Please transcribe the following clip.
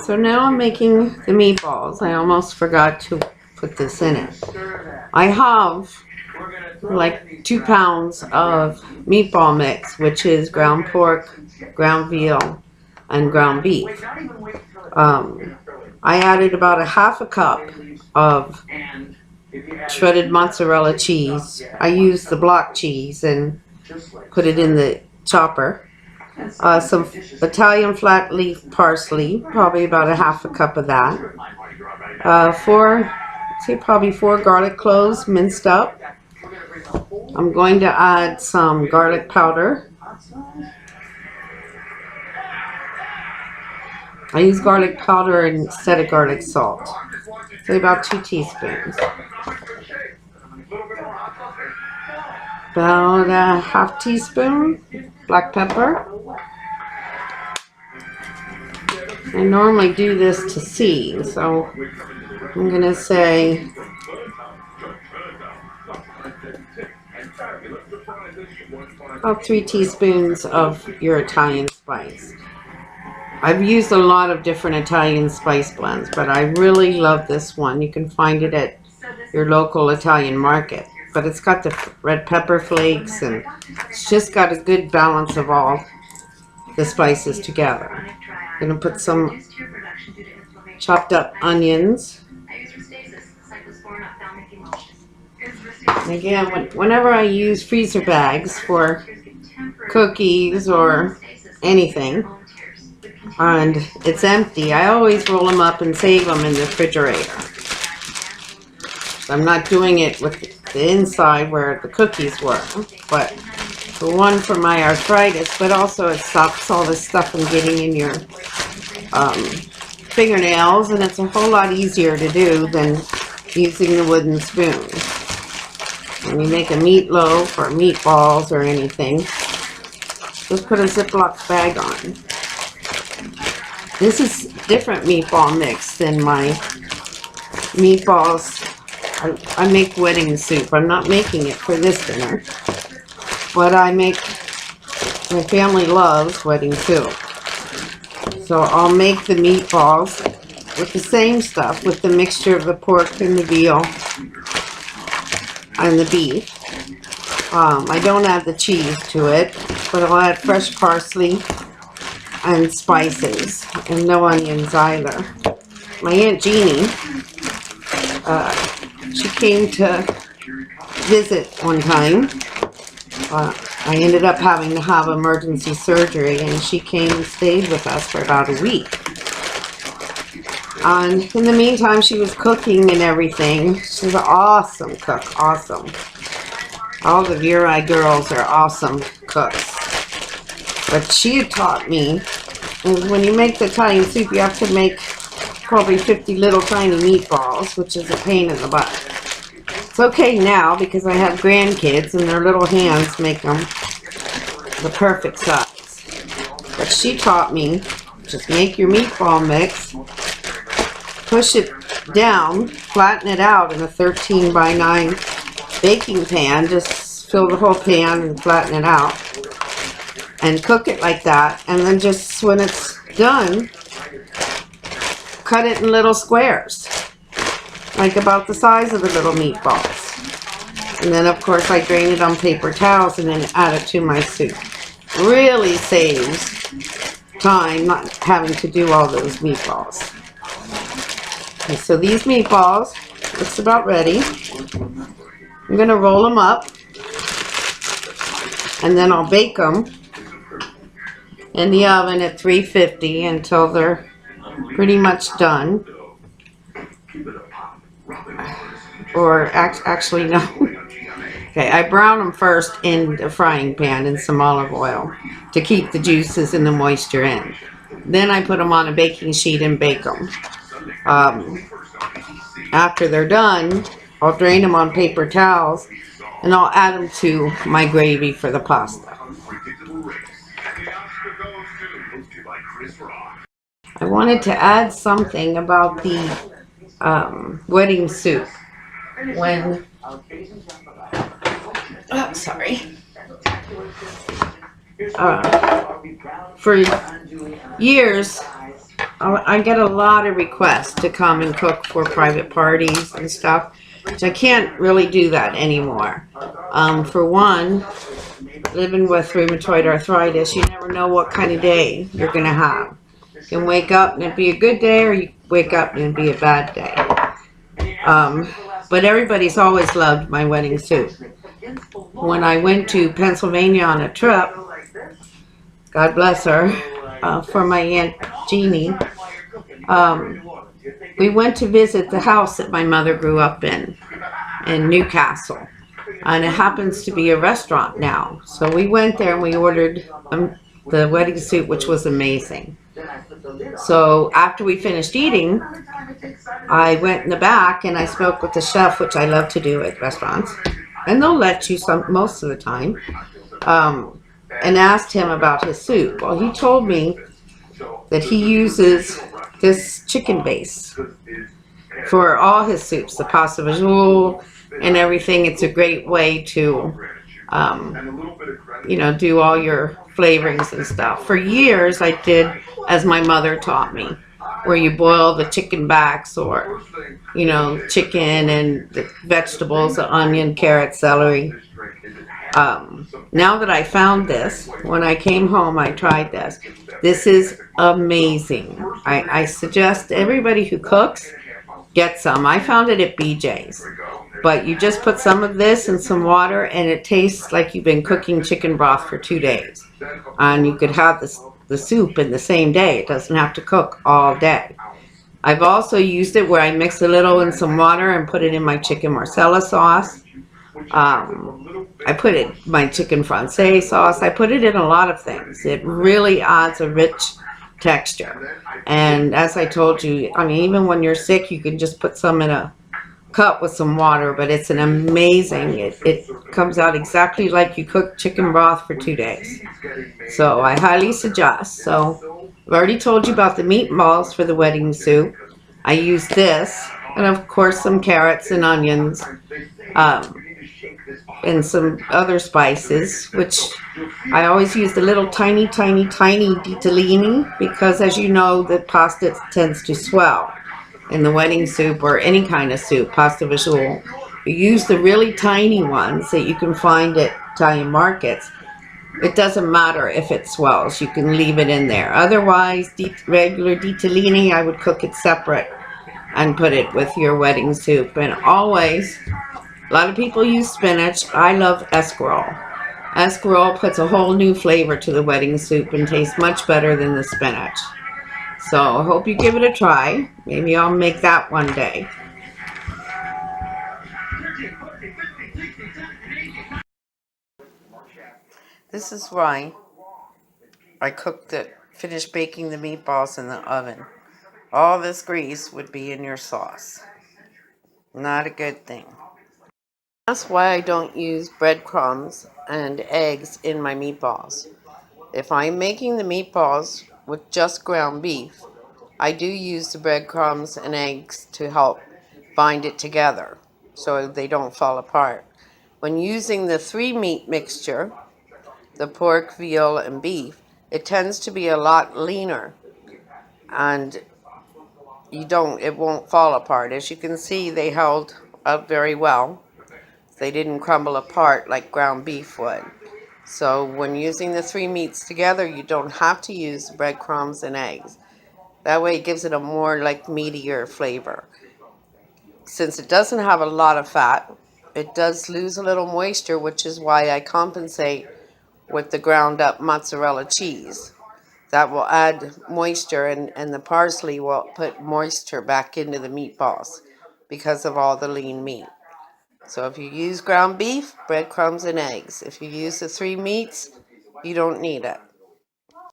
So now I'm making the meatballs. I almost forgot to put this in it. I have like 2 pounds of meatball mix, which is ground pork, ground veal, and ground beef. I added about a half a cup of shredded mozzarella cheese. I used the block cheese and put it in the chopper. Some Italian flat leaf parsley, probably about a half a cup of that. Probably 4 garlic cloves minced up. I'm going to add some garlic powder. I use garlic powder instead of garlic salt. So about 2 teaspoons. About a half teaspoon black pepper. I normally do this to seed, so I'm going to say about 3 teaspoons of your Italian spice. I've used a lot of different Italian spice blends, but I really love this one. You can find it at your local Italian market. But it's got the red pepper flakes, and it's just got a good balance of all the spices together. I'm going to put some chopped up onions. And again, whenever I use freezer bags for cookies or anything, and it's empty, I always roll them up and save them in the refrigerator. So I'm not doing it with the inside where the cookies were, but the one for my arthritis, but also it stops all this stuff from getting in your fingernails, and it's a whole lot easier to do than using the wooden spoon. When you make a meatloaf or meatballs or anything, just put a Ziploc bag on. This is different meatball mix than my meatballs. I make wedding soup. I'm not making it for this dinner, but my family loves wedding soup. So I'll make the meatballs with the same stuff, with the mixture of the pork and the veal and the beef. I don't add the cheese to it, but I'll add fresh parsley and spices, and no onions either. My Aunt Jeannie, she came to visit one time. I ended up having to have emergency surgery, and she came and stayed with us for about a week. And in the meantime, she was cooking and everything. She's an awesome cook, awesome. All the Virai girls are awesome cooks. But she had taught me, when you make the Italian soup, you have to make probably 50 little tiny meatballs, which is a pain in the butt. It's okay now because I have grandkids and their little hands make them the perfect size. But she taught me, just make your meatball mix, push it down, flatten it out in a 13 by 9 baking pan, just fill the whole pan and flatten it out, and cook it like that, and then just when it's done, cut it in little squares, like about the size of the little meatballs. And then of course I drain it on paper towels and then add it to my soup. Really saves time not having to do all those meatballs. Okay, so these meatballs, it's about ready. I'm going to roll them up, and then I'll bake them in the oven at 350 until they're pretty much done. Or actually no. Okay, I brown them first in the frying pan in some olive oil to keep the juices and the moisture in. Then I put them on a baking sheet and bake them. After they're done, I'll drain them on paper towels, and I'll add them to my gravy for the pasta. I wanted to add something about the wedding soup. For years, I get a lot of requests to come and cook for private parties and stuff, which I can't really do that anymore. For one, living with rheumatoid arthritis, you never know what kind of day you're going to have. You can wake up and it be a good day, or you wake up and it be a bad day. But everybody's always loved my wedding soup. When I went to Pennsylvania on a trip, God bless her, for my Aunt Jeannie, we went to visit the house that my mother grew up in Newcastle. And it happens to be a restaurant now. So we went there and we ordered the wedding soup, which was amazing. So after we finished eating, I went in the back and I spoke with the chef, which I love to do at restaurants, and they'll let you most of the time, and asked him about his soup. Well, he told me that he uses this chicken base for all his soups, the pasta visual and everything. It's a great way to, do all your flavorings and stuff. For years, I did as my mother taught me, where you boil the chicken backs, or, chicken and the vegetables, the onion, carrot, celery. Now that I found this, when I came home, I tried this. This is amazing. I suggest everybody who cooks get some. I found it at BJ's. But you just put some of this in some water, and it tastes like you've been cooking chicken broth for 2 days. And you could have the soup in the same day. It doesn't have to cook all day. I've also used it where I mix a little in some water and put it in my chicken marsala sauce. I put it in my chicken francais sauce. I put it in a lot of things. It really adds a rich texture. And as I told you, even when you're sick, you can just put some in a cup with some water, but it's an amazing, it comes out exactly like you cook chicken broth for 2 days. So I highly suggest. So I've already told you about the meatballs for the wedding soup. I use this, and of course some carrots and onions, and some other spices, which I always use the little tiny ditalini, because as you know, the pasta tends to swell in the wedding soup or any kind of soup, pasta visual. You use the really tiny ones that you can find at Italian markets. It doesn't matter if it swells, you can leave it in there. Otherwise, regular ditalini, I would cook it separate and put it with your wedding soup. And always, a lot of people use spinach. I love escarole. Escarole puts a whole new flavor to the wedding soup and tastes much better than the spinach. So I hope you give it a try. Maybe I'll make that one day. This is why I finished baking the meatballs in the oven. All this grease would be in your sauce. Not a good thing. That's why I don't use breadcrumbs and eggs in my meatballs. If I'm making the meatballs with just ground beef, I do use the breadcrumbs and eggs to help bind it together so they don't fall apart. When using the 3-meat mixture, the pork, veal, and beef, it tends to be a lot leaner, and it won't fall apart. As you can see, they held up very well. They didn't crumble apart like ground beef would. So when using the 3 meats together, you don't have to use breadcrumbs and eggs. That way it gives it a more meatier flavor. Since it doesn't have a lot of fat, it does lose a little moisture, which is why I compensate with the ground up mozzarella cheese. That will add moisture, and the parsley will put moisture back into the meatballs because of all the lean meat. So if you use ground beef, breadcrumbs and eggs. If you use the 3 meats, you don't need it.